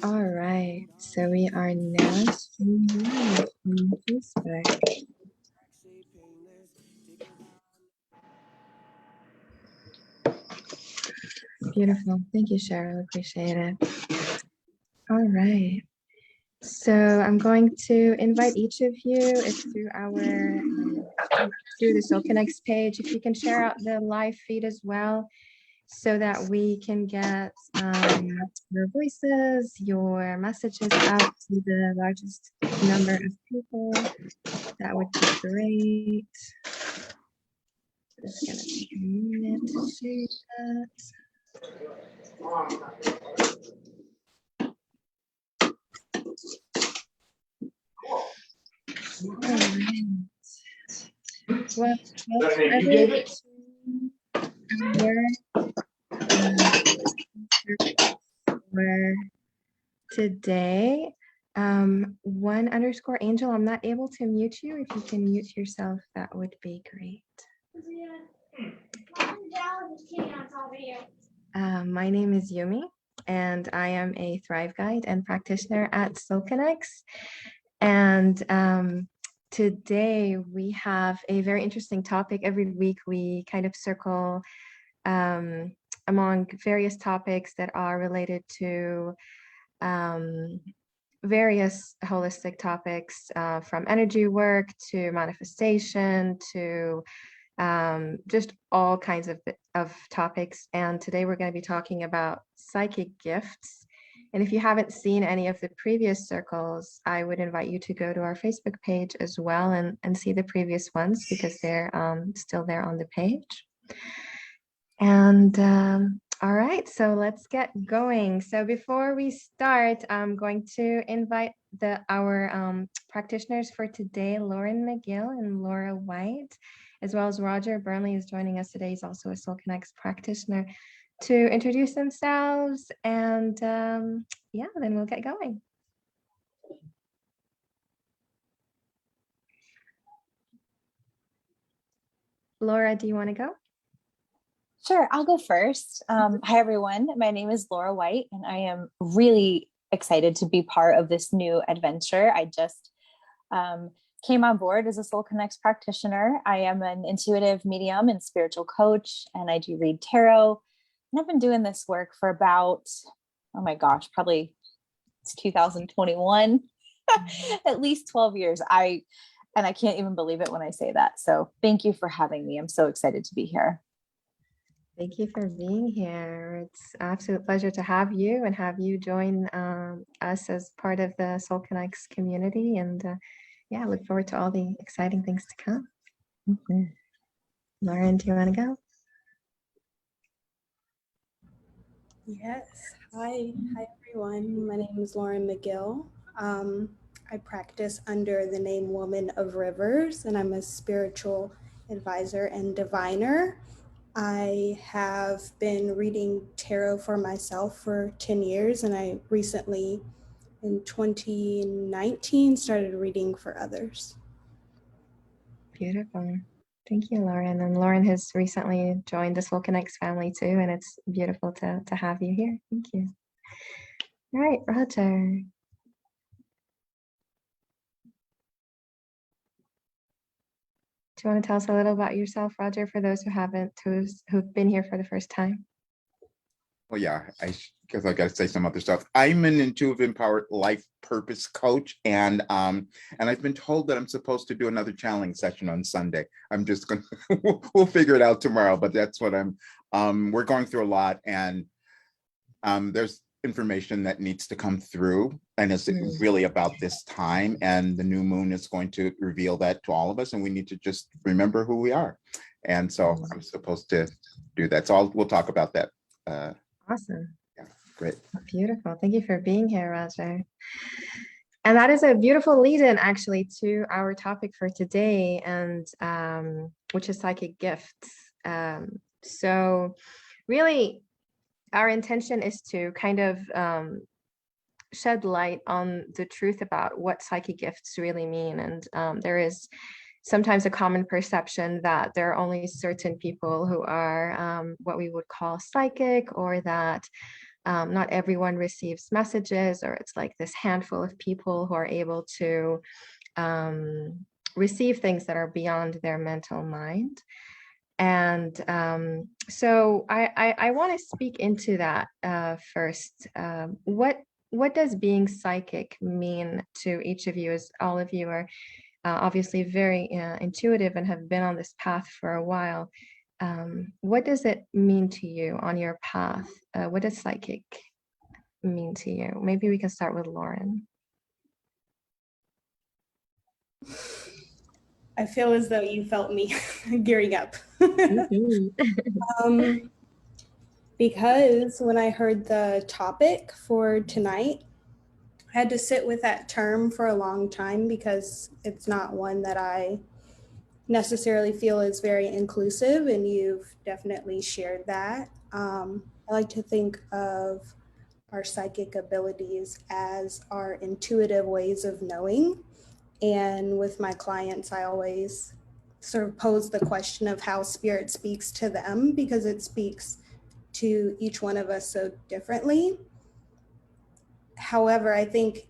All right, so we are now streaming live on Facebook. Beautiful. Thank you, Cheryl. Appreciate it. All right. So I'm going to invite each of you through through the SoulConnex page. If you can share out the live feed as well, so that we can get your voices, your messages out to the largest number of people. That would be great. Just gonna take a minute to share that. All right. Well, for today, 1_angel. I'm not able to mute you. If you can mute yourself, that would be great. My name is Yumi, and I am a Thrive Guide and practitioner at SoulConnex. And today we have a very interesting topic. Every week we kind of circle among various topics that are related to various holistic topics, from energy work to manifestation to just all kinds of topics. And today we're going to be talking about psychic gifts. And if you haven't seen any of the previous circles, I would invite you to go to our Facebook page as well and see the previous ones, because they're still there on the page. And all right, so let's get going. So before we start, I'm going to invite our practitioners for today, Lauren McGill and Laura White, as well as Roger Burnley is joining us today. He's also a SoulConnex practitioner, to introduce themselves. And yeah, then we'll get going. Laura, do you want to go? Sure, I'll go first. Hi, everyone. My name is Laura White, and I am really excited to be part of this new adventure. I just came on board as a SoulConnex practitioner. I am an intuitive medium and spiritual coach, and I do read tarot. And I've been doing this work for about, oh my gosh, probably it's 2021, at least 12 years. And I can't even believe it when I say that. So thank you for having me. I'm so excited to be here. Thank you for being here. It's an absolute pleasure to have you and have you join us as part of the SoulConnex community. And yeah, I look forward to all the exciting things to come. Mm-hmm. Lauren, do you want to go? Yes. Hi everyone. My name is Lauren McGill. I practice under the name Woman of Rivers, and I'm a spiritual advisor and diviner. I have been reading tarot for myself for 10 years, and I recently, in 2019, started reading for others. Beautiful. Thank you, Lauren. And Lauren has recently joined the SoulConnex family too, and it's beautiful to have you here. Thank you. All right, Roger. Do you want to tell us a little about yourself, Roger, for those who've been here for the first time? Well, yeah, because I got to say some other stuff. I'm an intuitive empowered life purpose coach, and I've been told that I'm supposed to do another channeling session on Sunday. I'm just gonna we'll figure it out tomorrow, but that's what we're going through a lot, and there's information that needs to come through, and it's really about this time, and the new moon is going to reveal that to all of us, and we need to just remember who we are. And so I'm supposed to do that. So we'll talk about that. Awesome. Yeah, great. Beautiful. Thank you for being here, Roger. And that is a beautiful lead-in, actually, to our topic for today, and which is psychic gifts. So really, our intention is to kind of shed light on the truth about what psychic gifts really mean. And there is sometimes a common perception that there are only certain people who are what we would call psychic, or that not everyone receives messages, or it's like this handful of people who are able to receive things that are beyond their mental mind. And so I want to speak into that first. What does being psychic mean to each of you, as all of you are obviously very intuitive and have been on this path for a while? What does it mean to you on your path? What does psychic mean to you? Maybe we can start with Lauren. I feel as though you felt me gearing up. Because when I heard the topic for tonight, I had to sit with that term for a long time because it's not one that I necessarily feel is very inclusive, and you've definitely shared that. I like to think of our psychic abilities as our intuitive ways of knowing. And with my clients, I always sort of pose the question of how spirit speaks to them, because it speaks to each one of us so differently. However, I think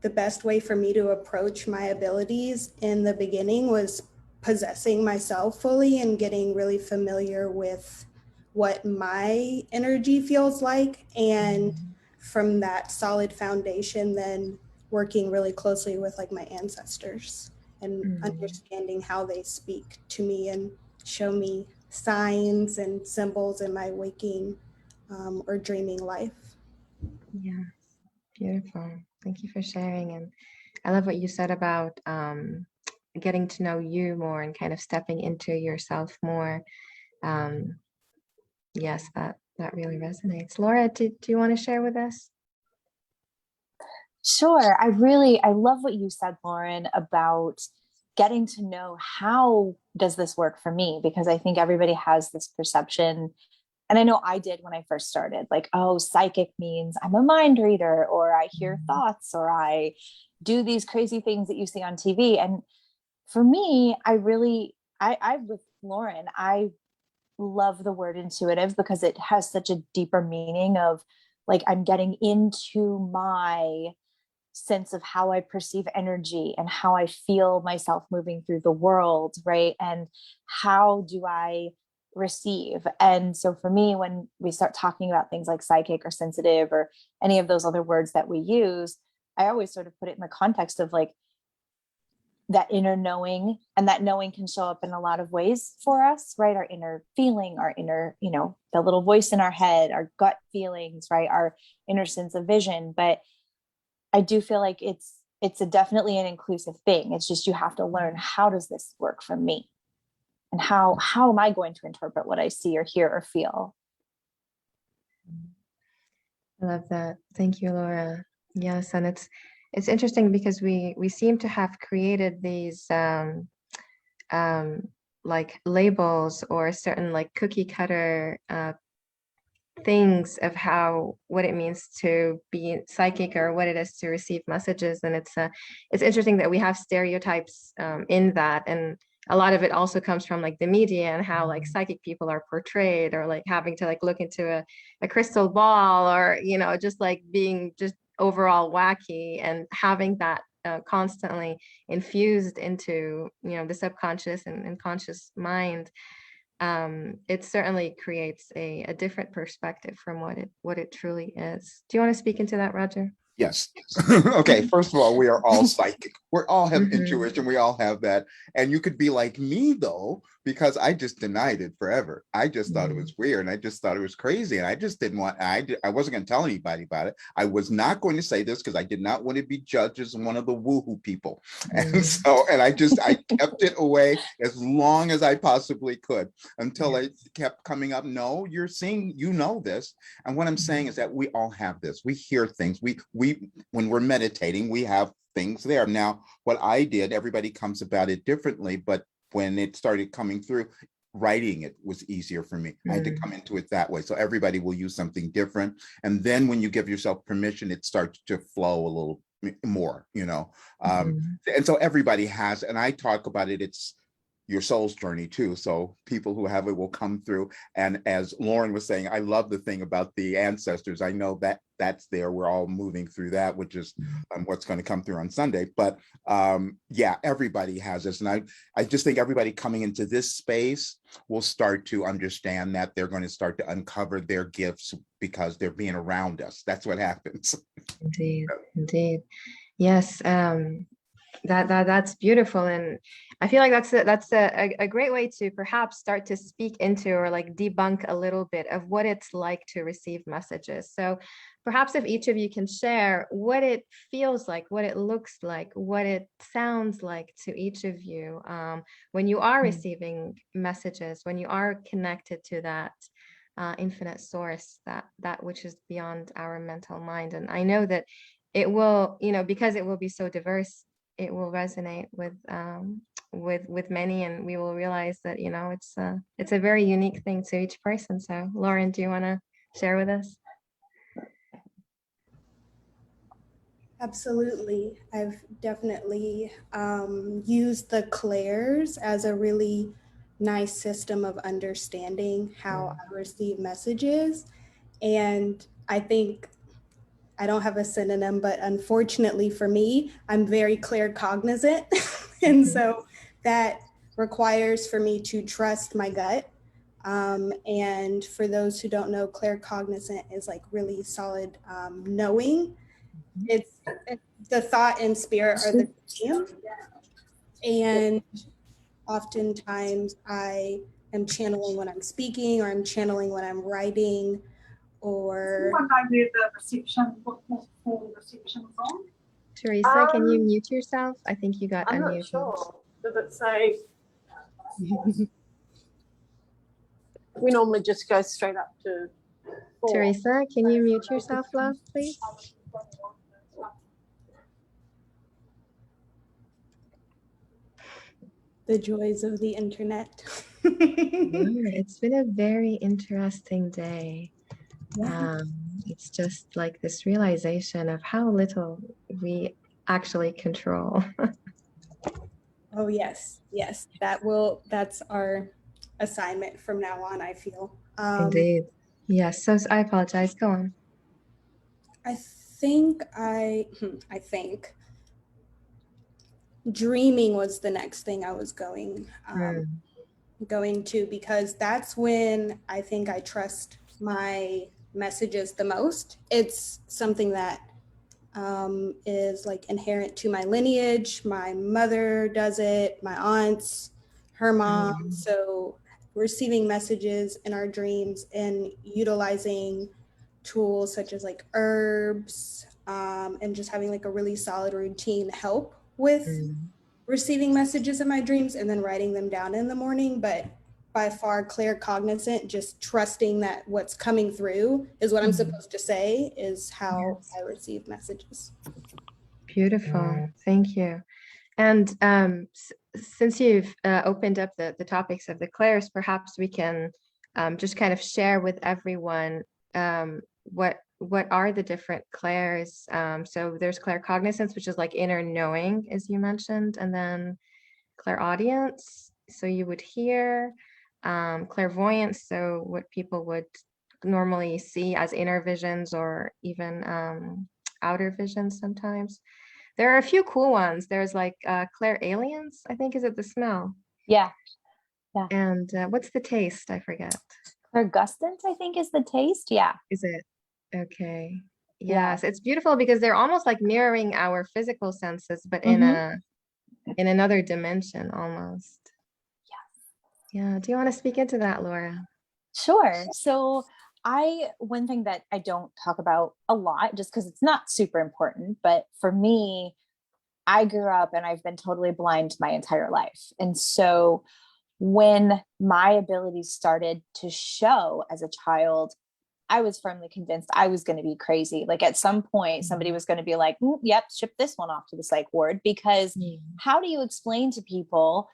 the best way for me to approach my abilities in the beginning was possessing myself fully and getting really familiar with what my energy feels like. And from that solid foundation, then working really closely with like my ancestors and understanding how they speak to me and show me signs and symbols in my waking or dreaming life. Yeah, beautiful. Thank you for sharing. And I love what you said about getting to know you more and kind of stepping into yourself more. Yes, that really resonates. Laura, do you want to share with us? Sure. I love what you said, Lauren, about getting to know how does this work for me? Because I think everybody has this perception. And I know I did when I first started, like, oh, psychic means I'm a mind reader, or I hear thoughts, or I do these crazy things that you see on TV. And for me, I with Lauren, I love the word intuitive because it has such a deeper meaning of like, I'm getting into my sense of how I perceive energy and how I feel myself moving through the world, right? And how do I receive? And so for me, when we start talking about things like psychic or sensitive or any of those other words that we use, I always sort of put it in the context of like that inner knowing, and that knowing can show up in a lot of ways for us, right? Our inner feeling, our inner, the little voice in our head, our gut feelings, right? Our inner sense of vision. But I do feel like it's definitely an inclusive thing. It's just, you have to learn, how does this work for me? And how am I going to interpret what I see or hear or feel? I love that. Thank you, Laura. Yes, and it's interesting because we seem to have created these like labels or certain like cookie cutter things of what it means to be psychic or what it is to receive messages. And it's interesting that we have stereotypes in that, and a lot of it also comes from like the media and how like psychic people are portrayed, or like having to like look into a crystal ball, or just like being just overall wacky, and having that constantly infused into the subconscious and conscious mind. It certainly creates a different perspective from what it truly is. Do you want to speak into that, Roger? Yes. Okay. First of all, we are all psychic. We all have intuition. We all have that. And you could be like me, though, because I just denied it forever. I just thought it was weird, and I just thought it was crazy. And I just didn't want, I wasn't going to tell anybody about it. I was not going to say this because I did not want to be judged as one of the woohoo people. And so, I kept it away as long as I possibly could, until it kept coming up. No, you're seeing, this. And what I'm saying is that we all have this. We hear things. We when we're meditating, we have things there. Now, what I did, everybody comes about it differently, but when it started coming through, writing it was easier for me. I had to come into it that way. So everybody will use something different. And then when you give yourself permission, it starts to flow a little more, And so everybody has, and I talk about it, it's your soul's journey too. So people who have it will come through. And as Lauren was saying, I love the thing about the ancestors. I know that that's there. We're all moving through that, which is what's going to come through on Sunday. But yeah, everybody has this. And I just think everybody coming into this space will start to understand that they're going to start to uncover their gifts because they're being around us. That's what happens. Indeed, indeed. Yes, that's beautiful, and I feel like that's a great way to perhaps start to speak into or like debunk a little bit of what it's like to receive messages. So perhaps if each of you can share what it feels like, what it looks like, what it sounds like to each of you when you are receiving messages, when you are connected to that infinite source, that which is beyond our mental mind. And I know that it will, because it will be so diverse, it will resonate with many, and we will realize that it's a very unique thing to each person. So Lauren, do you want to share with us? Absolutely. I've definitely used the clairs as a really nice system of understanding how I receive messages. And I think I don't have a synonym, but unfortunately for me, I'm very claircognizant. And so that requires for me to trust my gut. And for those who don't know, claircognizant is like really solid knowing. It's the thought and spirit are the same. And oftentimes I am channeling when I'm speaking, or I'm channeling when I'm writing, or Teresa, can you mute yourself? I think you got I'm unmuted. not sure. Does it say? We normally just go straight up to 4. Teresa, can you mute yourself, love, please? the joys of the internet. It's been a very interesting day. Yeah. It's just like this realization of how little we actually control. Oh, yes. That's our assignment from now on, I feel. Indeed. Yes. So I apologize. Go on. I think dreaming was the next thing I was going to, because that's when I think I trust my messages the most. It's something that is like inherent to my lineage. My mother does it, my aunts, her mom. So receiving messages in our dreams and utilizing tools such as like herbs and just having like a really solid routine help with receiving messages in my dreams and then writing them down in the morning. But by far claircognizant, just trusting that what's coming through is what I'm supposed to say, is how I receive messages. Beautiful. Thank you. And since you've opened up the topics of the clairs, perhaps we can just kind of share with everyone what are the different clairs. So there's claircognizance, which is like inner knowing, as you mentioned, and then clairaudience, so you would hear, clairvoyance, so what people would normally see as inner visions or even outer visions sometimes. There are a few cool ones. There's like clairalience, I think. Is it the smell? Yeah. And what's the taste? I forget. Clairgustance, I think, is the taste. Yeah. Is it? Okay. Yes, it's beautiful because they're almost like mirroring our physical senses, but in another dimension almost. Yeah. Do you want to speak into that, Laura? Sure. So one thing that I don't talk about a lot, just because it's not super important, but for me, I grew up and I've been totally blind my entire life. And so when my abilities started to show as a child, I was firmly convinced I was going to be crazy. Like at some point, somebody was going to be like, yep, ship this one off to the psych ward, because how do you explain to people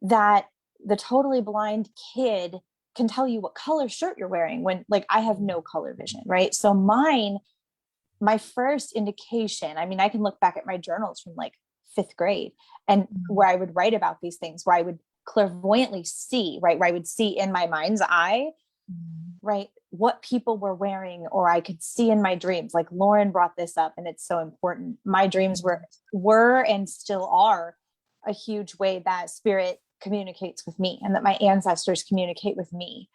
that the totally blind kid can tell you what color shirt you're wearing when like I have no color vision, right? So my first indication, I mean, I can look back at my journals from like 5th grade and where I would write about these things, where I would clairvoyantly see, right, where I would see in my mind's eye, right, what people were wearing, or I could see in my dreams. Like Lauren brought this up, and it's so important. My dreams were and still are a huge way that spirit communicates with me, and that my ancestors communicate with me,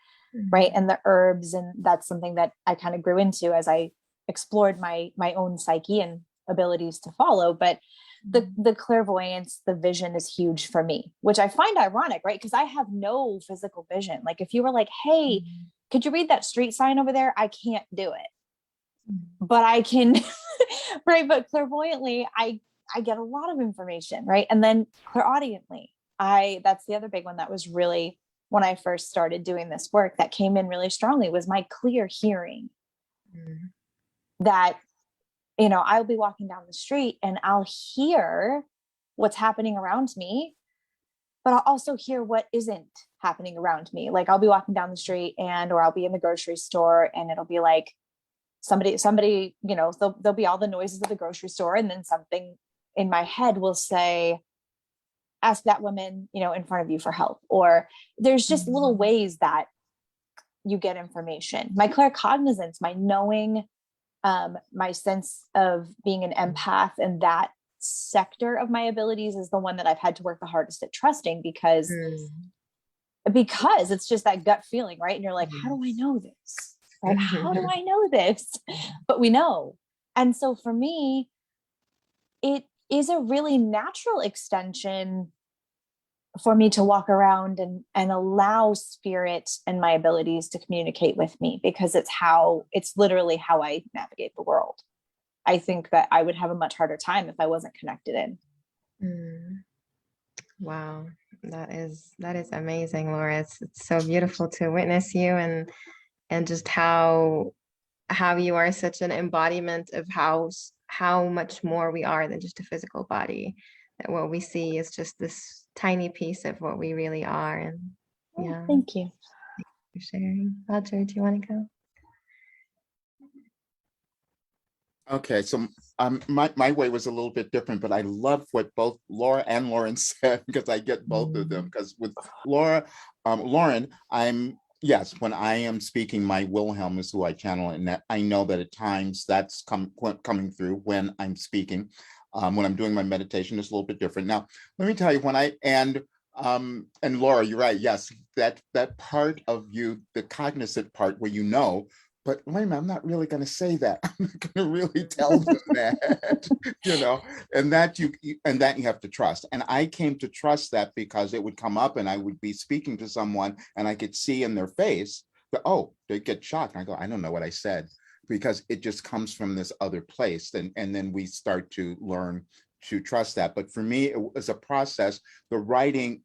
right? And the herbs, and that's something that I kind of grew into as I explored my own psyche and abilities to follow. But the clairvoyance, the vision is huge for me, which I find ironic, right? Because I have no physical vision. Like if you were like, hey, could you read that street sign over there? I can't do it, but I can, right? But clairvoyantly, I get a lot of information, right? And then clairaudiently, that's the other big one that was really, when I first started doing this work, that came in really strongly, was my clear hearing. That, you know, I'll be walking down the street and I'll hear what's happening around me, but I'll also hear what isn't happening around me. Like I'll be walking down the street or I'll be in the grocery store, and it'll be like somebody, you know, there'll be all the noises of the grocery store. And then something in my head will say, ask that woman, you know, in front of you for help. Or there's just little ways that you get information. My claircognizance, my knowing, my sense of being an empath, and that sector of my abilities is the one that I've had to work the hardest at trusting, because it's just that gut feeling, right? And you're like, how do I know this? Right? How do I know this? But we know. And so for me, it is a really natural extension for me to walk around and allow spirit and my abilities to communicate with me, because it's literally how I navigate the world. I think that I would have a much harder time if I wasn't connected in. Wow, that is amazing, Laura. It's so beautiful to witness you, and just how you are such an embodiment of how much more we are than just a physical body. That what we see is just this tiny piece of what we really are. And yeah, Thank you for sharing. Roger, do you want to go? Okay, so my way was a little bit different, but I love what both Laura and Lauren said, because I get both of them. Because with Lauren, yes, when I am speaking, my Wilhelm is who I channel, and that I know that at times that's coming through when I'm speaking. When I'm doing my meditation, it's a little bit different. Now, let me tell you, and Laura, you're right. Yes, that part of you, the cognizant part where you know, but wait a minute, I'm not really going to say that. I'm not going to really tell them that, you know, and that you have to trust. And I came to trust that because it would come up and I would be speaking to someone and I could see in their face that, oh, they get shocked. And I go, I don't know what I said, because it just comes from this other place. And then we start to learn to trust that. But for me, it was a process. The writing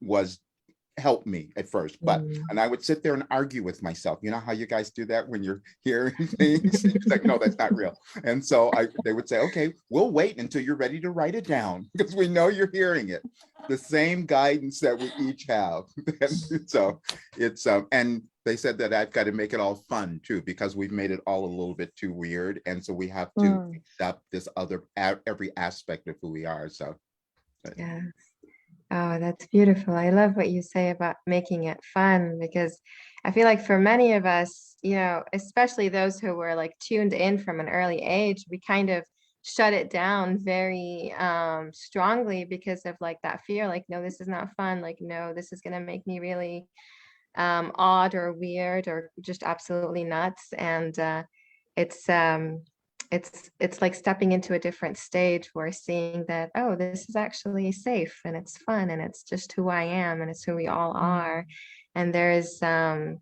helped me at first, and I would sit there and argue with myself. You know how you guys do that when you're hearing things? It's like, no, that's not real. And so they would say, okay, we'll wait until you're ready to write it down, because we know you're hearing it. The same guidance that we each have. And so it's and they said that I've got to make it all fun too, because we've made it all a little bit too weird, and so we have to accept this every aspect of who we are. So yeah. Oh, that's beautiful. I love what you say about making it fun, because I feel like for many of us, you know, especially those who were like tuned in from an early age, we kind of shut it down very strongly because of like that fear, like, no, this is not fun. Like, no, this is going to make me really odd or weird or just absolutely nuts. And it's like stepping into a different stage where seeing that, oh, this is actually safe and it's fun and it's just who I am and it's who we all are. And there's a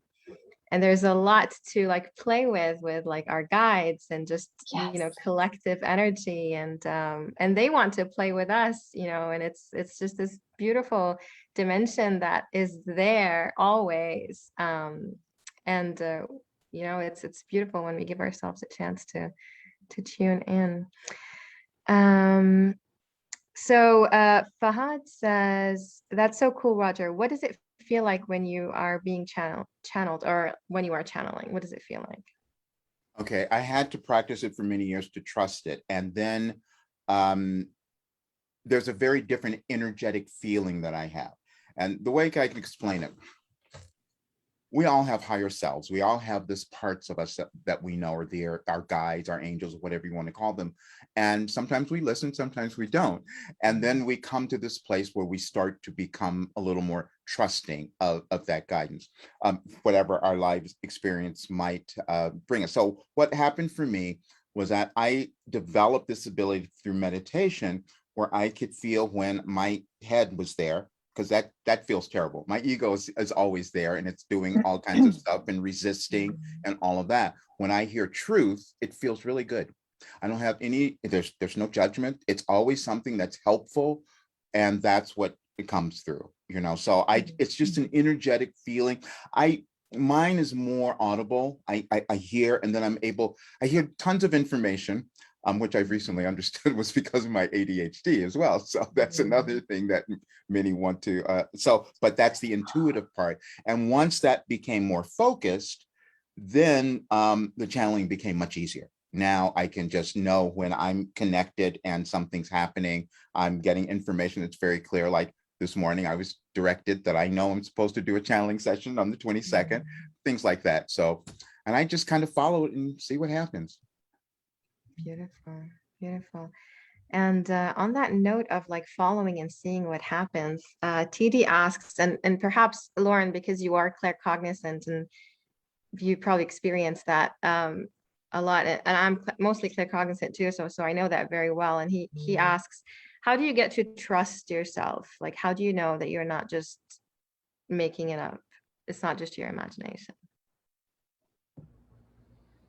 lot to like play with like our guides and just, you know, collective energy, and they want to play with us, you know, and it's just this beautiful dimension that is there always. You know, it's beautiful when we give ourselves a chance to tune in. So Fahad says, that's so cool, Roger. What does it feel like when you are being channeled, or when you are channeling? What does it feel like? Okay, I had to practice it for many years to trust it. And then there's a very different energetic feeling that I have. And the way I can explain it, we all have higher selves. We all have this parts of us that we know are there, our guides, our angels, whatever you want to call them. And sometimes we listen, sometimes we don't. And then we come to this place where we start to become a little more trusting of that guidance, whatever our lives experience might bring us. So what happened for me was that I developed this ability through meditation where I could feel when my head was there, because that feels terrible. My ego is always there and it's doing all kinds of stuff and resisting and all of that. When I hear truth, it feels really good. I don't have any, there's no judgment. It's always something that's helpful, and that's what it comes through, you know. So it's just an energetic feeling. Mine is more audible. I hear, and then I hear tons of information, which I've recently understood was because of my ADHD as well. So that's another thing that many want to, but that's the intuitive part. And once that became more focused, then the channeling became much easier. Now I can just know when I'm connected and something's happening. I'm getting information that's very clear. Like this morning, I was directed that I know I'm supposed to do a channeling session on the 22nd, things like that. So, and I just kind of follow it and see what happens. Beautiful, beautiful. And on that note of like following and seeing what happens, TD asks, and perhaps Lauren, because you are claircognizant and you probably experienced that a lot, and I'm mostly claircognizant too, so I know that very well. And he asks, how do you get to trust yourself? Like, how do you know that you're not just making it up? It's not just your imagination.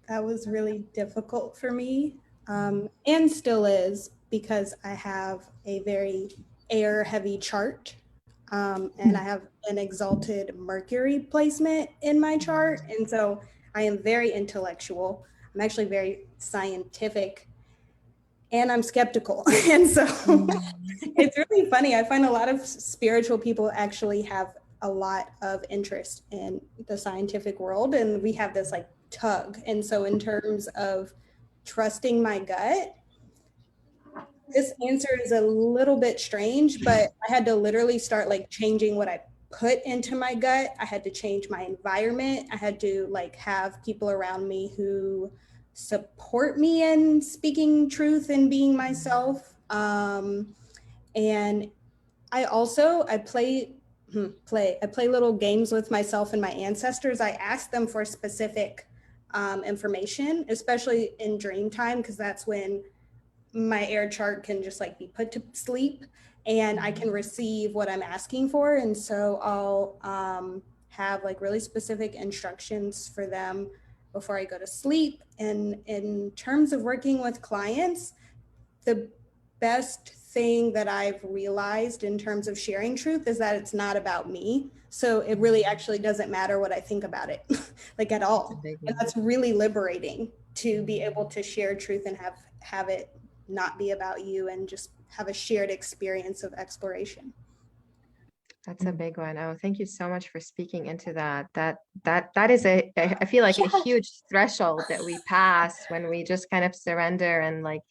That was really difficult for me, and still is, because I have a very air heavy chart, and I have an exalted Mercury placement in my chart. And so I am very intellectual. I'm actually very scientific, and I'm skeptical. And so it's really funny. I find a lot of spiritual people actually have a lot of interest in the scientific world, and we have this like tug. And so in terms of trusting my gut, this answer is a little bit strange, but I had to literally start like changing what I put into my gut. I had to change my environment. I had to like have people around me who support me in speaking truth and being myself. And I play little games with myself and my ancestors. I ask them for specific information, especially in dream time, because that's when my air chart can just like be put to sleep and I can receive what I'm asking for. And so I'll have like really specific instructions for them before I go to sleep. And in terms of working with clients, the best thing that I've realized in terms of sharing truth is that it's not about me. So it really actually doesn't matter what I think about it, like at all. And that's really liberating to be able to share truth and have it not be about you and just have a shared experience of exploration. That's a big one. Oh, thank you so much for speaking into that. That is I feel like a huge threshold that we pass when we just kind of surrender, and like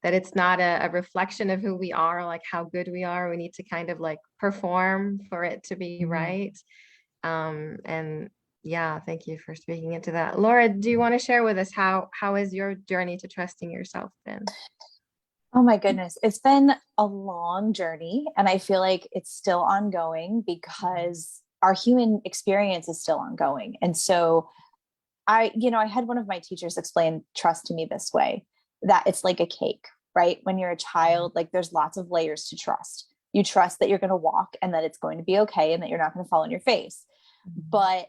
that it's not a reflection of who we are, like how good we are. We need to kind of like perform for it to be right. And yeah, thank you for speaking into that. Laura, do you want to share with us how is your journey to trusting yourself been? Oh my goodness. It's been a long journey, and I feel like it's still ongoing because our human experience is still ongoing. And so I had one of my teachers explain trust to me this way, that it's like a cake, right? When you're a child, like there's lots of layers to trust. You trust that you're going to walk and that it's going to be okay and that you're not going to fall on your face. But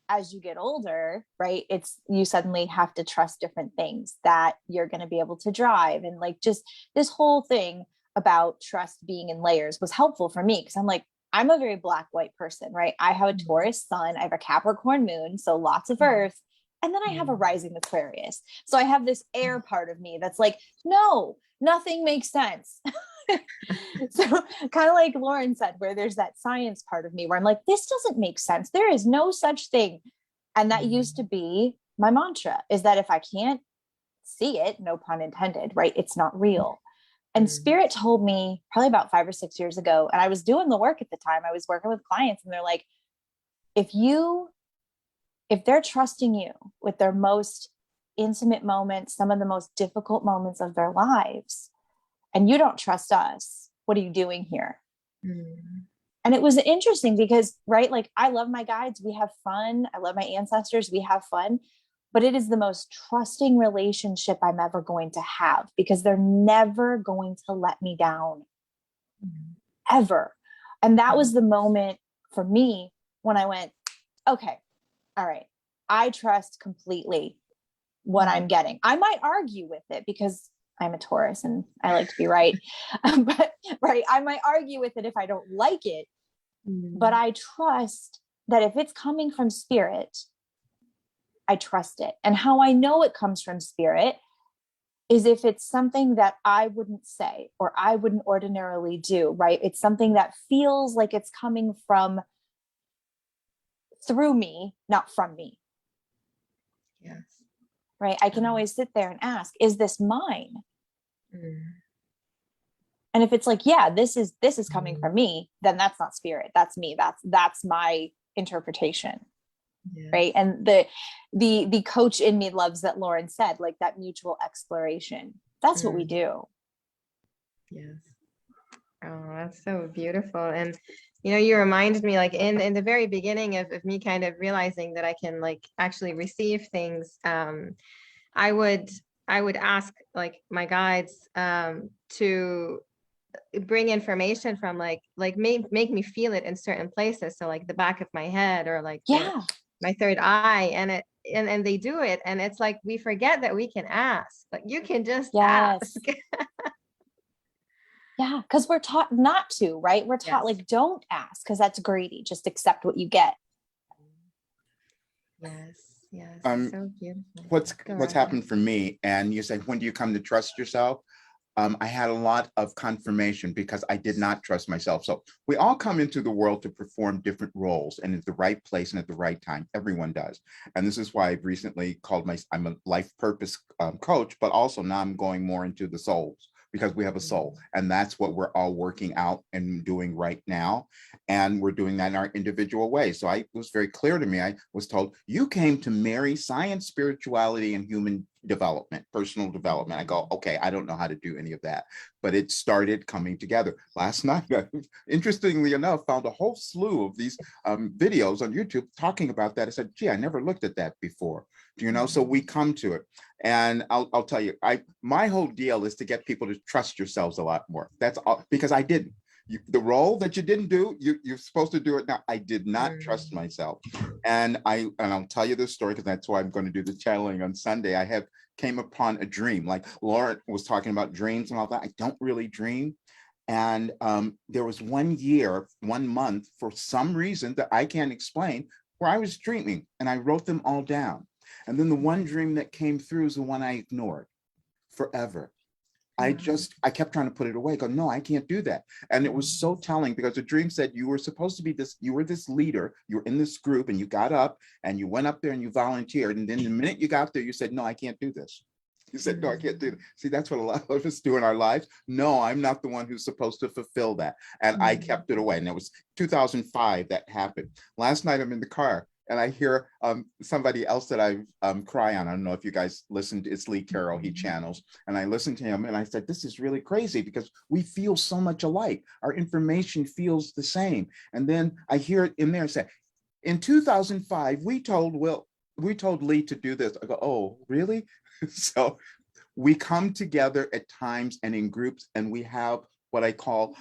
as you get older, right, you suddenly have to trust different things, that you're going to be able to drive. And like just this whole thing about trust being in layers was helpful for me, because I'm a very black-white person, right? I have a Taurus sun, I have a Capricorn moon, so lots of earth. And then I have a rising Aquarius. So I have this air part of me that's like, no, nothing makes sense. So kind of like Lauren said, where there's that science part of me where I'm like, this doesn't make sense. There is no such thing. And that used to be my mantra, is that if I can't see it, no pun intended, right, it's not real. And Mm. Spirit told me probably about 5 or 6 years ago, and I was doing the work at the time. I was working with clients, and they're like, if they're trusting you with their most intimate moments, some of the most difficult moments of their lives, and you don't trust us, what are you doing here? Mm. And it was interesting because, right, like I love my guides, we have fun. I love my ancestors, we have fun. But it is the most trusting relationship I'm ever going to have because they're never going to let me down, ever. And that was the moment for me when I went, okay, all right, I trust completely what I'm getting. I might argue with it because I'm a Taurus and I like to be right. But right, I might argue with it if I don't like it. But I trust that if it's coming from Spirit, I trust it. And how I know it comes from Spirit is if it's something that I wouldn't say or I wouldn't ordinarily do, right? It's something that feels like it's coming from through me, not from me, Yes. right? I can always sit there and ask, is this mine? Mm. And if it's like, yeah, this is coming from me, then that's not Spirit. That's me. That's my interpretation. Yes. Right. And the coach in me loves that Lauren said, like that mutual exploration. That's what we do. Yes. Oh, that's so beautiful. And you reminded me, like in the very beginning of me kind of realizing that I can like actually receive things. I would ask like my guides to bring information from like make me feel it in certain places. So like the back of my head or like Yeah. my third eye, and they do it, and it's like we forget that we can ask. Like you can just Yes. ask. Yeah. Because we're taught not to, right? We're taught Yes. like, don't ask because that's greedy. Just accept what you get. Yes, yes, Um, so beautiful. what's Go what's ahead. happened for me, and you say, when do you come to trust yourself? I had a lot of confirmation because I did not trust myself. So we all come into the world to perform different roles and at the right place and at the right time. Everyone does. And this is why I've recently I'm a life purpose coach, but also now I'm going more into the souls because we have a soul. And that's what we're all working out and doing right now. And we're doing that in our individual ways. So it was very clear to me. I was told, you came to marry science, spirituality, and human development, personal development. I go, okay, I don't know how to do any of that, but it started coming together. Last night, I, interestingly enough, found a whole slew of these videos on YouTube talking about that. I said, gee, I never looked at that before. Do you know? So we come to it. And I'll tell you, my whole deal is to get people to trust yourselves a lot more. That's all, because I didn't. The role that you didn't do, you're supposed to do it now. I did not trust myself. And I'll tell you this story because that's why I'm going to do the channeling on Sunday. I came upon a dream, like Laura was talking about dreams and all that. I don't really dream. And there was 1 year, 1 month, for some reason that I can't explain, where I was dreaming and I wrote them all down. And then the one dream that came through is the one I ignored forever. I kept trying to put it away. Go, no, I can't do that. And it was so telling because the dream said you were supposed to be you were this leader, you were in this group and you got up and you went up there and you volunteered. And then the minute you got there, you said, no, I can't do this. You said, no, I can't do that. See, that's what a lot of us do in our lives. No, I'm not the one who's supposed to fulfill that. And I kept it away. And it was 2005 that happened. Last night, I'm in the car and I hear somebody else that I cry on. I don't know if you guys listened. It's Lee Carroll, he channels. And I listened to him and I said, this is really crazy because we feel so much alike. Our information feels the same. And then I hear it in there say, in 2005, we told Lee to do this. I go, oh, really? So we come together at times and in groups and we have what I call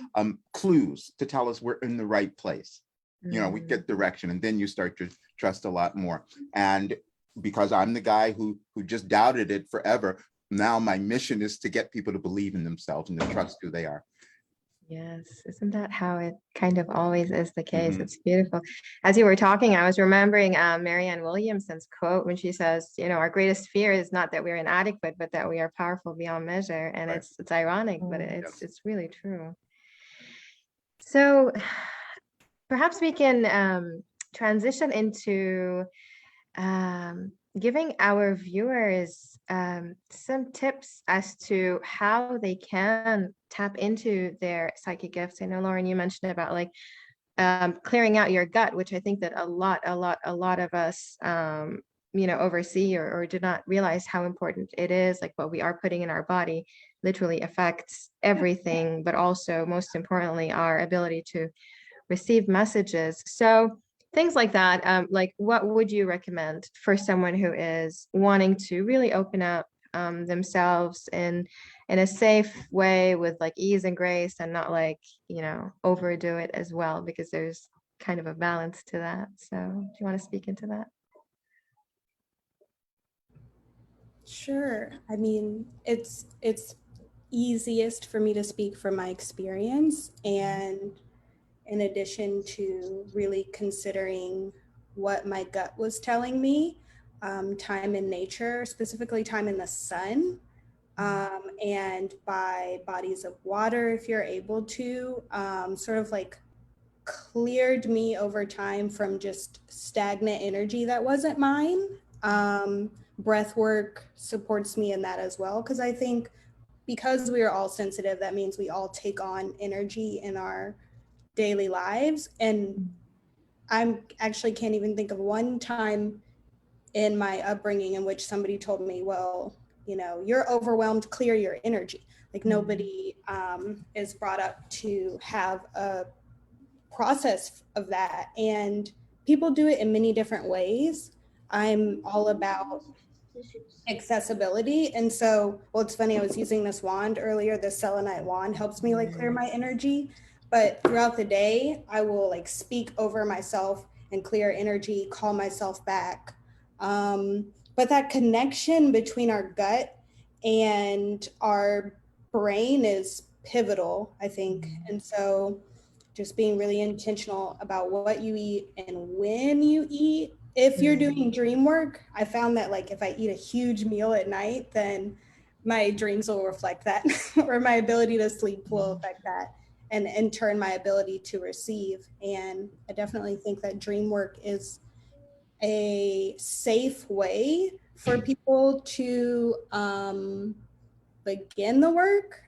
clues to tell us we're in the right place. You know, we get direction and then you start to trust a lot more. And because I'm the guy who just doubted it forever, now my mission is to get people to believe in themselves and to trust who they are. Yes, isn't that how it kind of always is the case? It's beautiful. As you were talking, I was remembering Marianne Williamson's quote when she says, our greatest fear is not that we're inadequate, but that we are powerful beyond measure. And Right. it's ironic, but Yes. it's really true. So perhaps we can transition into giving our viewers some tips as to how they can tap into their psychic gifts. I know, Lauren, you mentioned about like clearing out your gut, which I think that a lot of us, oversee or do not realize how important it is. Like what we are putting in our body literally affects everything, but also most importantly, our ability to receive messages. So things like that, like what would you recommend for someone who is wanting to really open up themselves in a safe way with like ease and grace and not like, overdo it as well, because there's kind of a balance to that. So do you want to speak into that? Sure. I mean, it's easiest for me to speak from my experience, and in addition to really considering what my gut was telling me, time in nature, specifically time in the sun, and by bodies of water, if you're able to, sort of like cleared me over time from just stagnant energy that wasn't mine. Breath work supports me in that as well, because I think because we are all sensitive, that means we all take on energy in our daily lives. And I'm actually can't even think of one time in my upbringing in which somebody told me, well, you're overwhelmed, clear your energy. Like nobody is brought up to have a process of that. And people do it in many different ways. I'm all about accessibility. And so, well, it's funny, I was using this wand earlier. The selenite wand helps me like clear my energy. But throughout the day, I will like speak over myself and clear energy, call myself back. But that connection between our gut and our brain is pivotal, I think. And so just being really intentional about what you eat and when you eat. If you're doing dream work, I found that like if I eat a huge meal at night, then my dreams will reflect that, or my ability to sleep will affect that, and in turn my ability to receive. And I definitely think that dream work is a safe way for people to begin the work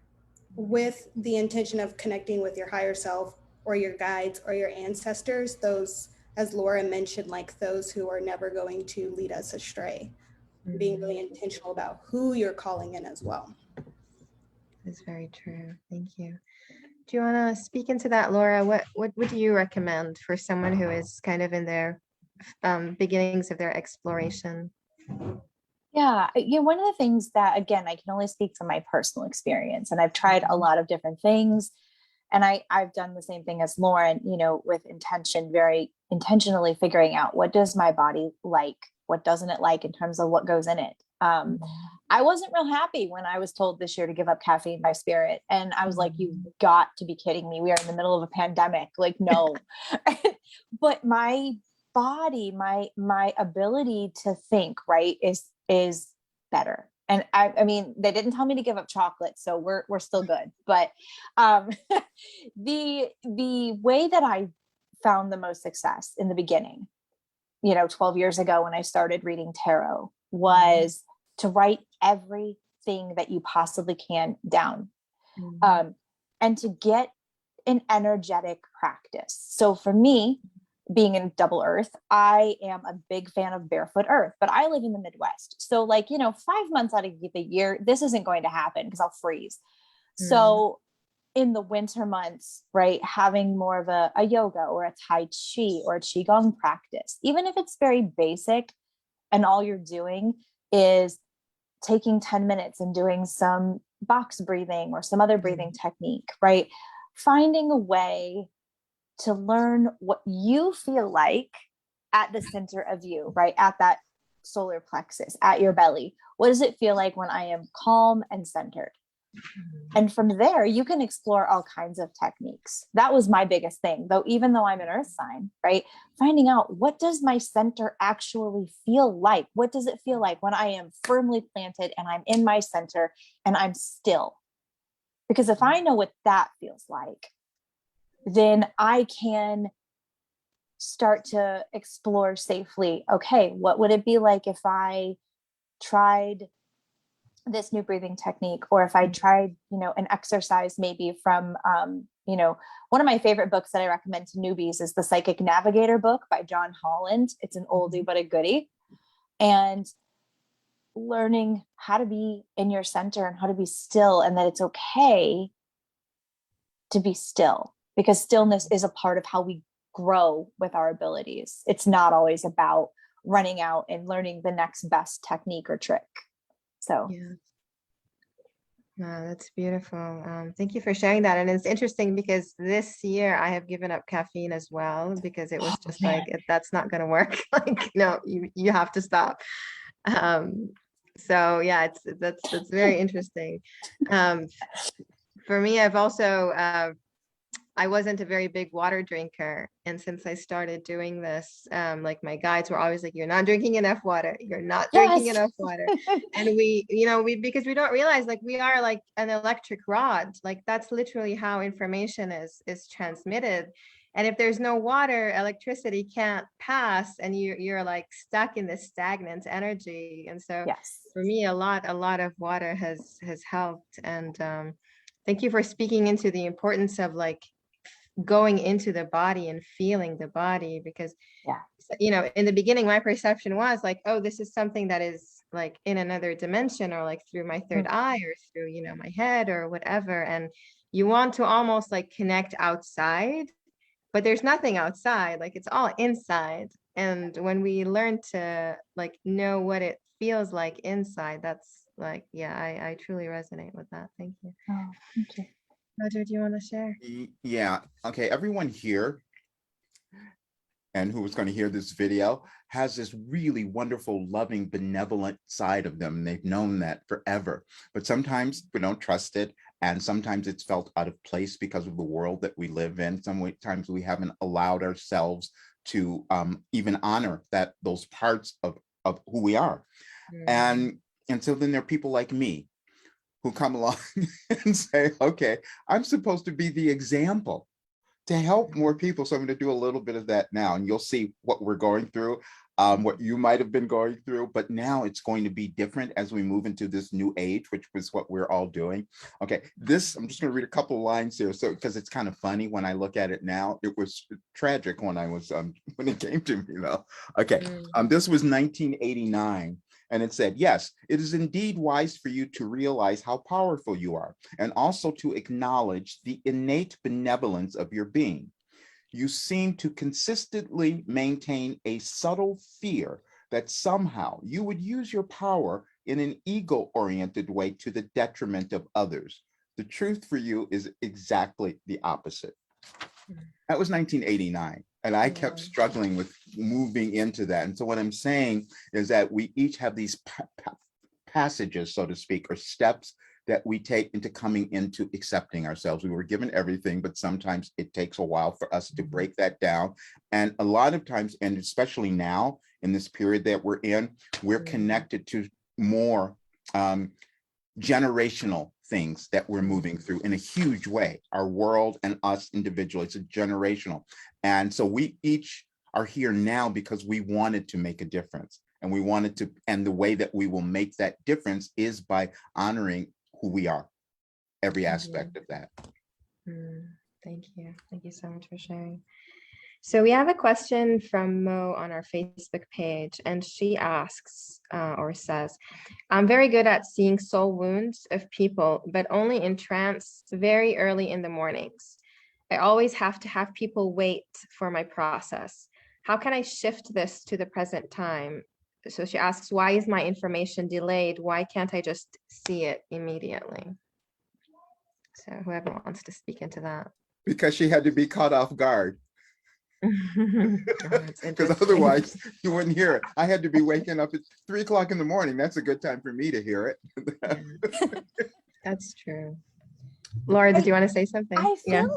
with the intention of connecting with your higher self or your guides or your ancestors, those, as Laura mentioned, like those who are never going to lead us astray. Being really intentional about who you're calling in as well. That's very true. Thank you. Do you want to speak into that, Laura? What would you recommend for someone who is kind of in their beginnings of their exploration? Yeah, one of the things that, again, I can only speak from my personal experience, and I've tried a lot of different things, and I've done the same thing as Lauren, with intention, very intentionally figuring out what does my body like, what doesn't it like in terms of what goes in it. I wasn't real happy when I was told this year to give up caffeine by Spirit, and I was like, you've got to be kidding me. We are in the middle of a pandemic. Like, no. But my body, my ability to think, right, is better. And I mean, they didn't tell me to give up chocolate, so we're still good. But the way that I found the most success in the beginning, 12 years ago when I started reading tarot, was to write everything that you possibly can down, and to get an energetic practice. So for me, being in double earth, I am a big fan of barefoot earth, but I live in the Midwest. So 5 months out of the year, this isn't going to happen because I'll freeze. So in the winter months, right, having more of a yoga or a Tai Chi or a Qigong practice, even if it's very basic and all you're doing is taking 10 minutes and doing some box breathing or some other breathing technique, right? Finding a way to learn what you feel like at the center of you, right? At that solar plexus, at your belly. What does it feel like when I am calm and centered? And from there, you can explore all kinds of techniques. That was my biggest thing, though, even though I'm an earth sign, right? Finding out, what does my center actually feel like? What does it feel like when I am firmly planted and I'm in my center and I'm still? Because if I know what that feels like, then I can start to explore safely. Okay, what would it be like if I tried this new breathing technique, or if I tried, an exercise maybe from, one of my favorite books that I recommend to newbies is the Psychic Navigator book by John Holland. It's an oldie but a goodie. And learning how to be in your center and how to be still, and that it's okay to be still, because stillness is a part of how we grow with our abilities. It's not always about running out and learning the next best technique or trick. So Yeah. That's beautiful. Thank you for sharing that. And it's interesting because this year I have given up caffeine as well, because it was just like, that's not going to work. Like, no, you have to stop. So yeah, that's very interesting. For me, I've also, I wasn't a very big water drinker. And since I started doing this, like my guides were always like, you're not drinking enough water. You're not drinking enough water. And because we don't realize, like, we are like an electric rod. Like, that's literally how information is transmitted. And if there's no water, electricity can't pass, and you're like stuck in this stagnant energy. And so for me, a lot of water has helped. And thank you for speaking into the importance of like going into the body and feeling the body, because in the beginning my perception was like, oh, this is something that is like in another dimension, or like through my third eye, or through my head or whatever. And you want to almost like connect outside, but there's nothing outside, like it's all inside. And when we learn to like know what it feels like inside, that's like, I truly resonate with that. Thank you. Oh, thank you. Roger, do you want to share? Yeah. Okay. Everyone here and who is going to hear this video has this really wonderful, loving, benevolent side of them. They've known that forever, but sometimes we don't trust it. And sometimes it's felt out of place because of the world that we live in. Sometimes we haven't allowed ourselves to even honor those parts of who we are. And so then there are people like me who come along and say, okay, I'm supposed to be the example to help more people. So I'm going to do a little bit of that now, and you'll see what we're going through, what you might have been going through, but now it's going to be different as we move into this new age, which was what we're all doing. Okay, I'm just going to read a couple of lines here, so because it's kind of funny when I look at it now. It was tragic when I was when it came to me though. Okay, this was 1989. And it said, yes, it is indeed wise for you to realize how powerful you are, and also to acknowledge the innate benevolence of your being. You seem to consistently maintain a subtle fear that somehow you would use your power in an ego-oriented way to the detriment of others. The truth for you is exactly the opposite. That was 1989. And I kept struggling with moving into that. And so what I'm saying is that we each have these passages, so to speak, or steps that we take into coming into accepting ourselves. We were given everything, but sometimes it takes a while for us to break that down. And a lot of times, and especially now in this period that we're in, we're connected to more generational things that we're moving through in a huge way. Our world and us individually, it's a generational. And so we each are here now because we wanted to make a difference, and we wanted to, and the way that we will make that difference is by honoring who we are, every aspect of that. Thank you. Thank you so much for sharing. So we have a question from Mo on our Facebook page, and she asks or says, I'm very good at seeing soul wounds of people, but only in trance very early in the mornings. I always have to have people wait for my process. How can I shift this to the present time? So she asks, why is my information delayed? Why can't I just see it immediately? So whoever wants to speak into that. Because she had to be caught off guard. Because otherwise you wouldn't hear it. I had to be waking up at 3 o'clock in the morning. That's a good time for me to hear it. That's true. Laura, did you want to say something? I feel,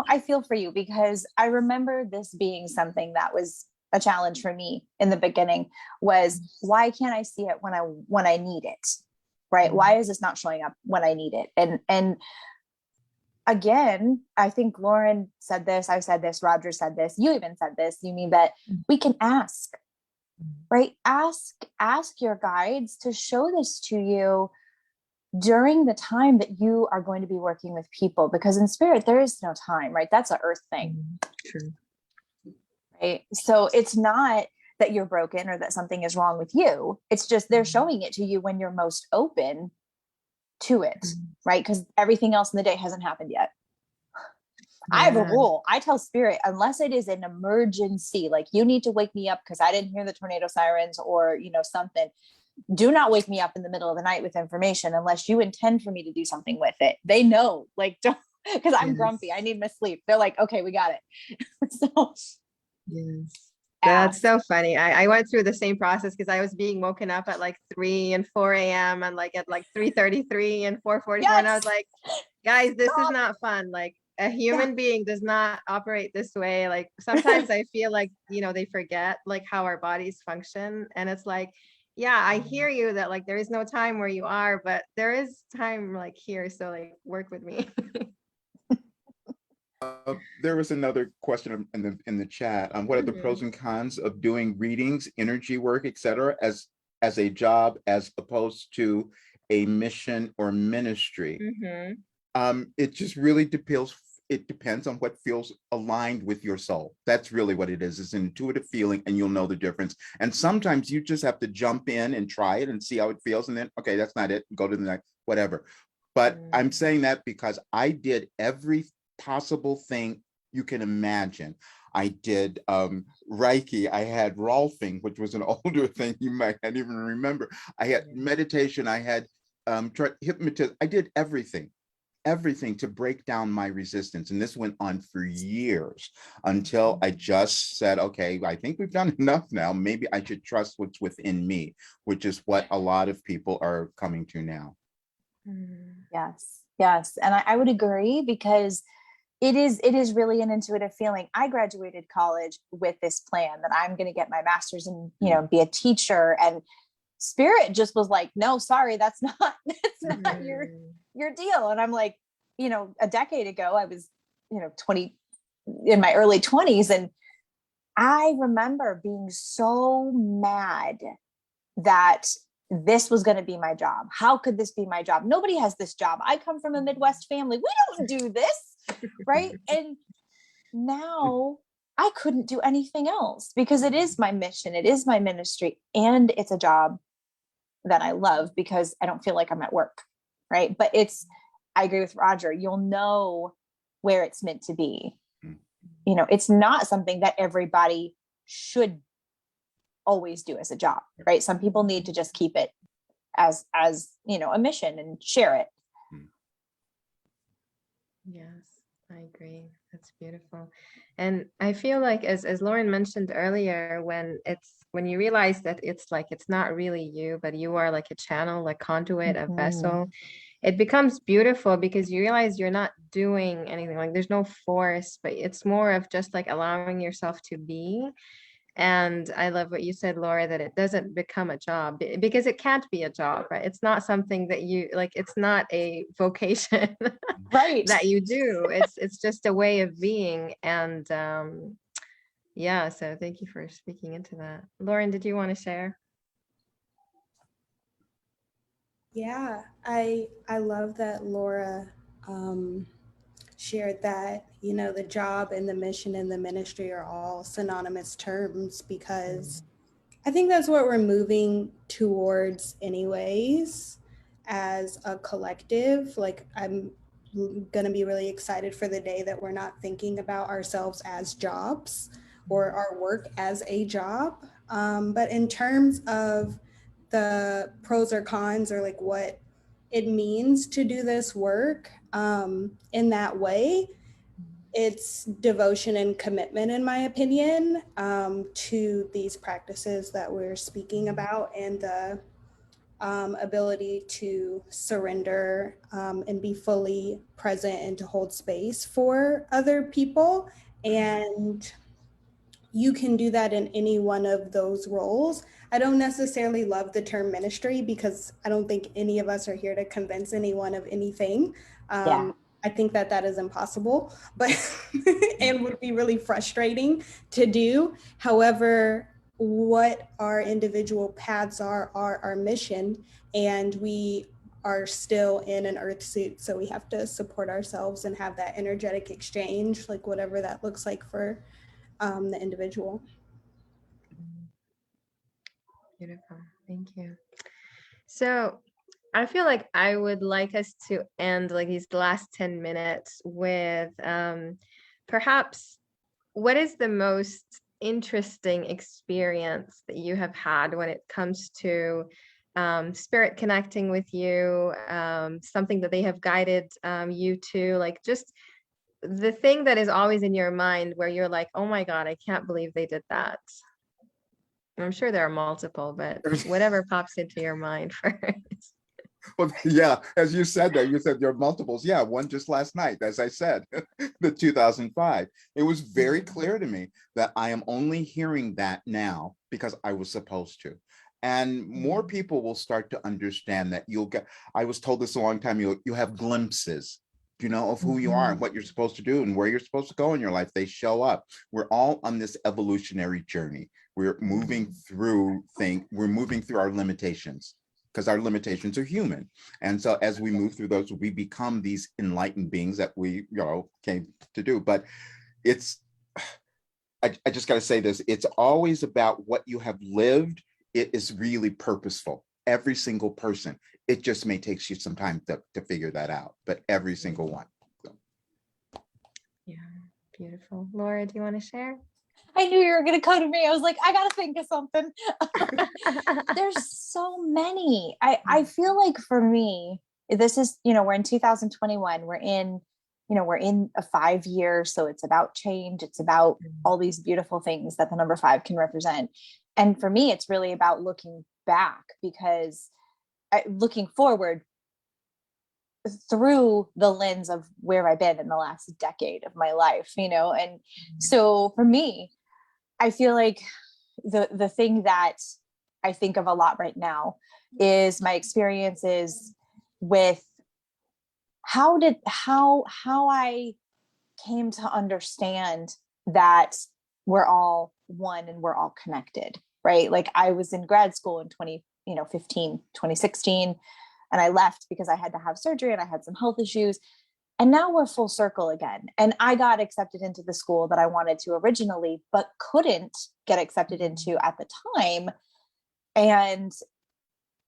I feel for you, because I remember this being something that was a challenge for me in the beginning, was why can't I see it when I need it? Right? Why is this not showing up when I need it? And again, I think Lauren said this, I've said this, Roger said this, you even said this, you mean that we can ask, right? Ask your guides to show this to you during the time that you are going to be working with people, because in spirit, there is no time, right? That's an earth thing. True. Right. So it's not that you're broken or that something is wrong with you. It's just they're showing it to you when you're most open to it, right? Because everything else in the day hasn't happened yet. I have a rule. I tell spirit, unless it is an emergency, like you need to wake me up because I didn't hear the tornado sirens or, something. Do not wake me up in the middle of the night with information unless you intend for me to do something with it. They know, like, don't, because I'm grumpy. I need my sleep. They're like, okay, we got it. So Yes. That's so funny. I went through the same process because I was being woken up at like 3 and 4 a.m. and like at like 3:33 and 4:44. And I was like, guys, this is not fun. Like a human being does not operate this way. Like sometimes I feel like, they forget like how our bodies function. And it's like, yeah, I hear you that like there is no time where you are, but there is time like here. So like work with me. There was another question in the chat. What are the pros and cons of doing readings, energy work, etc., as a job as opposed to a mission or ministry? It just really depends. It depends on what feels aligned with your soul. That's really what it is. It's an intuitive feeling, and you'll know the difference. And sometimes you just have to jump in and try it and see how it feels, and then okay, that's not it. Go to the next, whatever. But I'm saying that because I did every possible thing you can imagine. I did Reiki. I had Rolfing, which was an older thing you might not even remember. I had meditation. I had hypnotism. I did everything to break down my resistance. And this went on for years until I just said, okay, I think we've done enough now. Maybe I should trust what's within me, which is what a lot of people are coming to now. Yes. And I would agree because it is really an intuitive feeling. I graduated college with this plan that I'm going to get my master's and, be a teacher, and spirit just was like, no, sorry, that's not your deal. And I'm like, a decade ago, I was, 20 in my early 20s. And I remember being so mad that this was going to be my job. How could this be my job? Nobody has this job. I come from a Midwest family. We don't do this. Right. And now I couldn't do anything else because it is my mission. It is my ministry. And it's a job that I love because I don't feel like I'm at work. Right. But I agree with Roger. You'll know where it's meant to be. It's not something that everybody should always do as a job. Right. Some people need to just keep it as a mission and share it. Yes, I agree. That's beautiful. And I feel like as Lauren mentioned earlier, when you realize that it's like it's not really you, but you are like a channel, a conduit, a vessel, it becomes beautiful because you realize you're not doing anything. Like there's no force, but it's more of just like allowing yourself to be. And I love what you said, Laura, that it doesn't become a job because it can't be a job, right? It's not something that you like, it's not a vocation right that you do. It's just a way of being. And yeah, so thank you for speaking into that. Lauren, did you want to share? Yeah, I love that Laura shared that, the job and the mission and the ministry are all synonymous terms, because I think that's what we're moving towards anyways as a collective. Like I'm going to be really excited for the day that we're not thinking about ourselves as jobs or our work as a job. But in terms of the pros or cons, or like what it means to do this work in that way, it's devotion and commitment, in my opinion, to these practices that we're speaking about, and the ability to surrender and be fully present and to hold space for other people. And you can do that in any one of those roles. I don't necessarily love the term ministry because I don't think any of us are here to convince anyone of anything. I think that is impossible, but and would be really frustrating to do. However, what our individual paths are our mission, and we are still in an earth suit. So we have to support ourselves and have that energetic exchange, like whatever that looks like for the individual. Beautiful. Thank you. So I feel like I would like us to end like these last 10 minutes with perhaps what is the most interesting experience that you have had when it comes to spirit connecting with you, something that they have guided you to, like just the thing that is always in your mind where you're like, oh my God, I can't believe they did that. I'm sure there are multiple, but whatever pops into your mind first. Well, yeah, as you said that, you said there are multiples. Yeah, one just last night, as I said, the 2005. It was very clear to me that I am only hearing that now because I was supposed to. And more people will start to understand that you'll get, I was told this a long time, you have glimpses, you know, of who you are and what you're supposed to do and where you're supposed to go in your life. They show up. We're all on this evolutionary journey. We're moving through we're moving through our limitations, because our limitations are human. And so as we move through those, we become these enlightened beings that we, came to do. But it's, I just got to say this, it's always about what you have lived. It is really purposeful. Every single person. It just may take you some time to figure that out, but every single one. So. Yeah, beautiful. Laura, do you want to share? I knew you were going to come to me. I was like, I got to think of something. There's so many. I feel like for me, this is, we're in 2021. We're in a 5 year. So it's about change. It's about all these beautiful things that the number 5 can represent. And for me, it's really about looking back, because looking forward through the lens of where I've been in the last decade of my life, and so for me, I feel like the thing that I think of a lot right now is my experiences with how I came to understand that we're all one and we're all connected, right? Like I was in grad school in 2016, and I left because I had to have surgery and I had some health issues. And now we're full circle again. And I got accepted into the school that I wanted to originally, but couldn't get accepted into at the time. And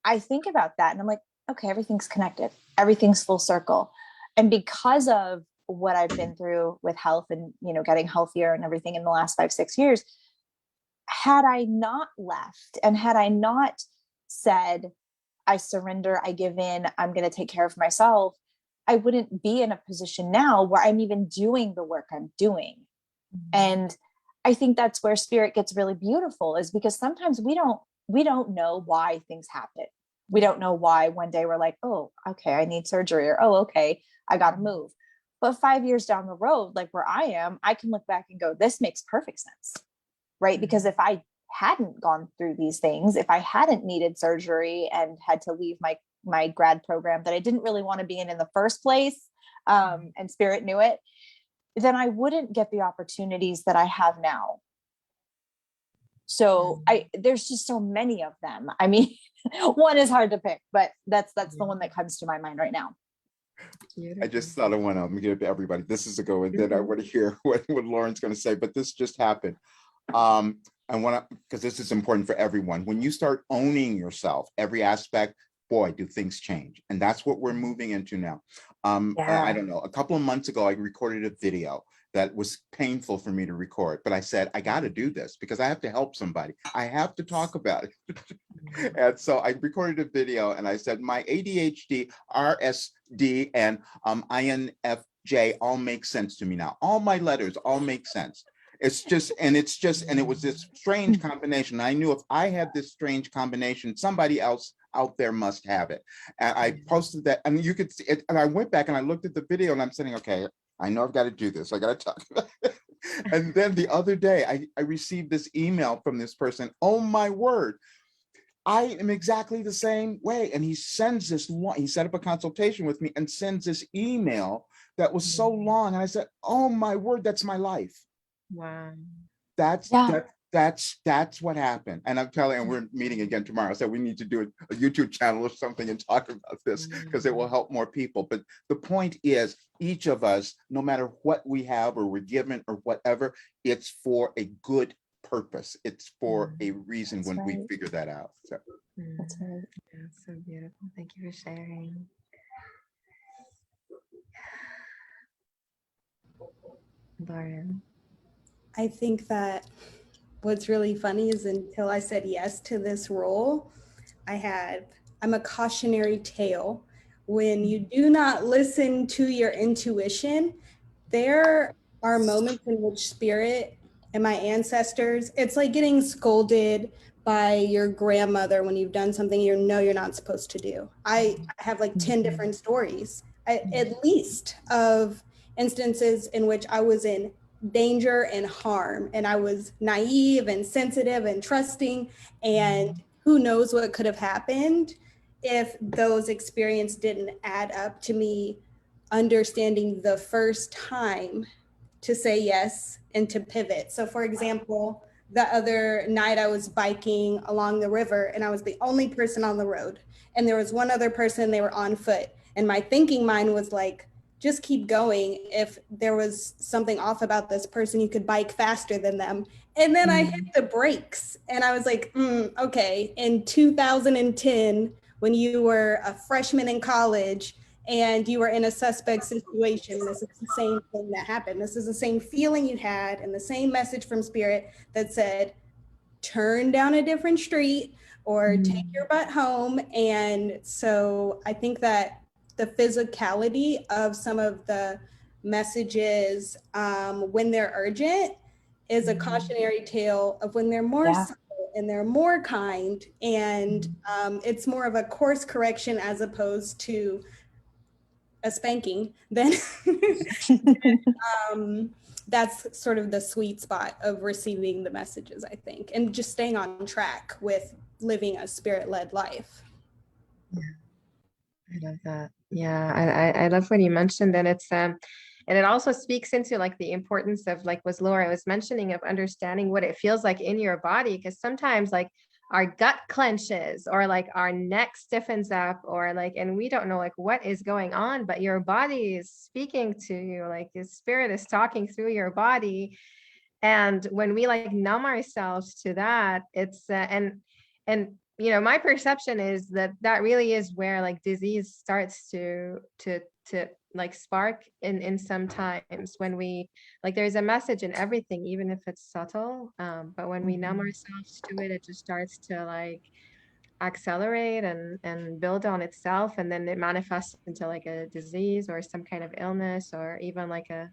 I think about that and I'm like, okay, everything's connected. Everything's full circle. And because of what I've been through with health and, getting healthier and everything in the last 5-6 years, had I not left and had I not said, I surrender, I give in, I'm going to take care of myself, I wouldn't be in a position now where I'm even doing the work I'm doing. And I think that's where spirit gets really beautiful, is because sometimes we don't know why things happen. We don't know why one day we're like, oh, okay, I need surgery, or, oh, okay, I got to move. But 5 years down the road, like where I am, I can look back and go, this makes perfect sense, right? Because if I hadn't gone through these things, if I hadn't needed surgery and had to leave my grad program that I didn't really want to be in the first place, and spirit knew it, then I wouldn't get the opportunities that I have now. So there's just so many of them. I mean, one is hard to pick, but that's the one that comes to my mind right now. I just thought of one of them. Give it to everybody. This is a go, and then I want to hear what Lauren's going to say, but this just happened. I want to, because this is important for everyone. When you start owning yourself, every aspect, boy, do things change. And that's what we're moving into now. I don't know, a couple of months ago, I recorded a video that was painful for me to record, but I said, I got to do this because I have to help somebody. I have to talk about it. And so I recorded a video and I said, my ADHD, RSD, and INFJ all make sense to me now. All my letters all make sense. And it was this strange combination. I knew if I had this strange combination, somebody else out there must have it. And I posted that, and you could see it. And I went back and I looked at the video and I'm saying, okay, I know I've got to do this. I got to talk about it. And then the other day I received this email from this person. Oh my word. I am exactly the same way. And he sends this long, he set up a consultation with me and sends this email that was so long. And I said, oh my word, that's my life. Wow. That's That's what happened. And I'm telling you, we're meeting again tomorrow. So we need to do a YouTube channel or something and talk about this because it will help more people. But the point is, each of us, no matter what we have or we're given or whatever, it's for a good purpose. It's for a reason That's when we right. figure that out. So. That's right. Yeah, so beautiful. Thank you for sharing. Lauren. I think that what's really funny is until I said yes to this role, I'm a cautionary tale. When you do not listen to your intuition, there are moments in which spirit and my ancestors, it's like getting scolded by your grandmother when you've done something you know you're not supposed to do. I have like 10 different stories, at least, of instances in which I was in danger and harm, and I was naive and sensitive and trusting, and who knows what could have happened if those experiences didn't add up to me understanding the first time to say yes and to pivot. So for example, the other night I was biking along the river and I was the only person on the road. And there was one other person, they were on foot. And my thinking mind was like, just keep going. If there was something off about this person, you could bike faster than them. And then I hit the brakes and I was like, okay, in 2010, when you were a freshman in college, and you were in a suspect situation, this is the same thing that happened. This is the same feeling you had and the same message from spirit that said, turn down a different street or take your butt home. And so I think that the physicality of some of the messages when they're urgent is a cautionary tale of when they're more subtle and they're more kind. And it's more of a course correction as opposed to a spanking, then that's sort of the sweet spot of receiving the messages, I think, and just staying on track with living a spirit-led life. I love that. Yeah, I love what you mentioned, and it's and it also speaks into like the importance of, like was Laura was mentioning, of understanding what it feels like in your body, because sometimes like our gut clenches or like our neck stiffens up or like, and we don't know like what is going on, but your body is speaking to you, like your spirit is talking through your body. And when we like numb ourselves to that, it's and you know, my perception is that that really is where like disease starts to like spark in some times, when we like there's a message in everything, even if it's subtle, but when we numb ourselves to it, it just starts to like accelerate and build on itself, and then it manifests into like a disease or some kind of illness, or even like a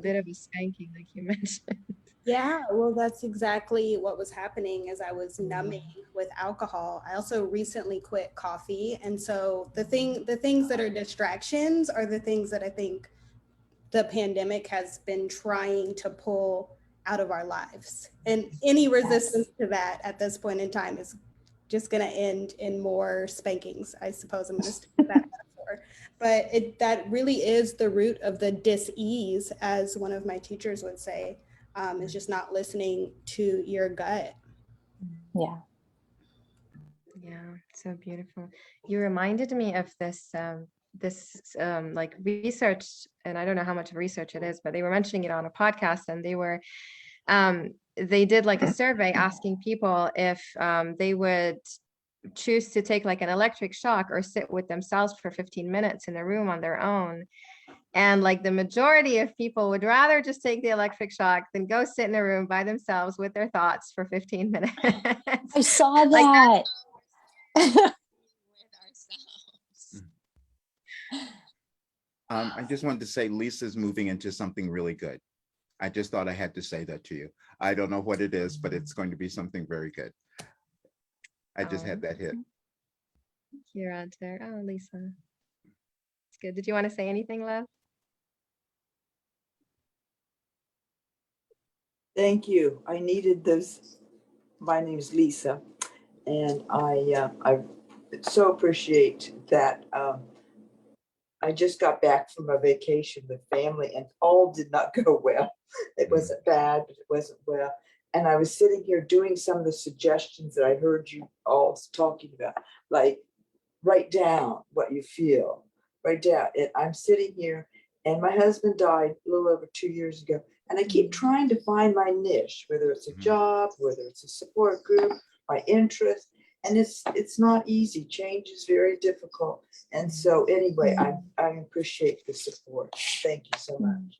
bit of a spanking like you mentioned. Yeah, well, that's exactly what was happening as I was numbing with alcohol. I also recently quit coffee. And so the things that are distractions are the things that I think the pandemic has been trying to pull out of our lives. And any resistance to that at this point in time is just going to end in more spankings. I suppose I'm going to stick with that metaphor. But that really is the root of the dis-ease, as one of my teachers would say, is just not listening to your gut. Yeah. Yeah, so beautiful. You reminded me of this like research, and I don't know how much research it is, but they were mentioning it on a podcast, and they did like a survey asking people if they would choose to take like an electric shock or sit with themselves for 15 minutes in a room on their own. And like the majority of people would rather just take the electric shock than go sit in a room by themselves with their thoughts for 15 minutes. I saw Like that. I just wanted to say Lisa's moving into something really good. I just thought I had to say that to you. I don't know what it is, but it's going to be something very good. I just had that hit. Thank you, Roger. Oh, Lisa. It's good. Did you want to say anything, love? Thank you. I needed this. My name is Lisa, and I so appreciate that. I just got back from a vacation with family, and all did not go well. It wasn't bad, but it wasn't well. And I was sitting here doing some of the suggestions that I heard you all talking about, like write down what you feel, write down. And I'm sitting here, and my husband died a little over 2 years ago. And I keep trying to find my niche, whether it's a job, whether it's a support group, my interest. And it's not easy. Change is very difficult. And so anyway, I appreciate the support. Thank you so much.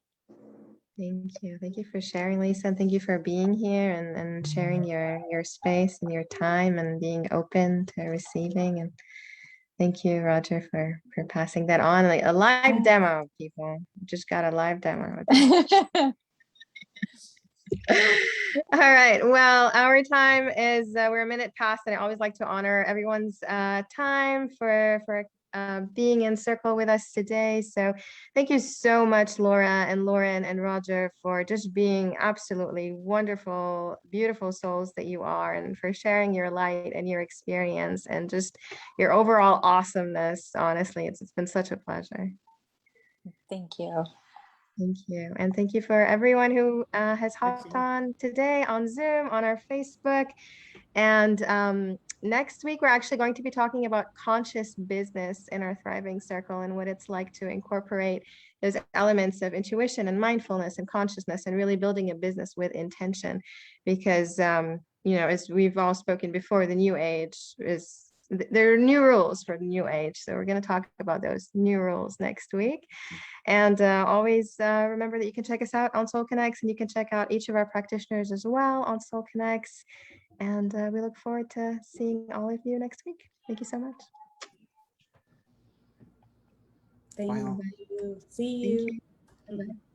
Thank you. Thank you for sharing, Lisa, and thank you for being here and sharing your space and your time and being open to receiving. And thank you, Roger, for passing that on. Like a live demo, people. Just got a live demo. All right. Well, our time is we're a minute past, and I always like to honor everyone's time for being in circle with us today. So thank you so much, Laura and Lauren and Roger, for just being absolutely wonderful, beautiful souls that you are, and for sharing your light and your experience and just your overall awesomeness. Honestly, it's been such a pleasure. Thank you. Thank you. And thank you for everyone who has hopped on today on Zoom, on our Facebook. And next week, we're actually going to be talking about conscious business in our Thriving Circle and what it's like to incorporate those elements of intuition and mindfulness and consciousness and really building a business with intention. Because, as we've all spoken before, the new age there are new rules for the new age. So we're going to talk about those new rules next week. And always remember that you can check us out on Soul Connects, and you can check out each of our practitioners as well on Soul Connects. And we look forward to seeing all of you next week. Thank you so much. Thank Wow. you. See you. Thank you. Bye-bye.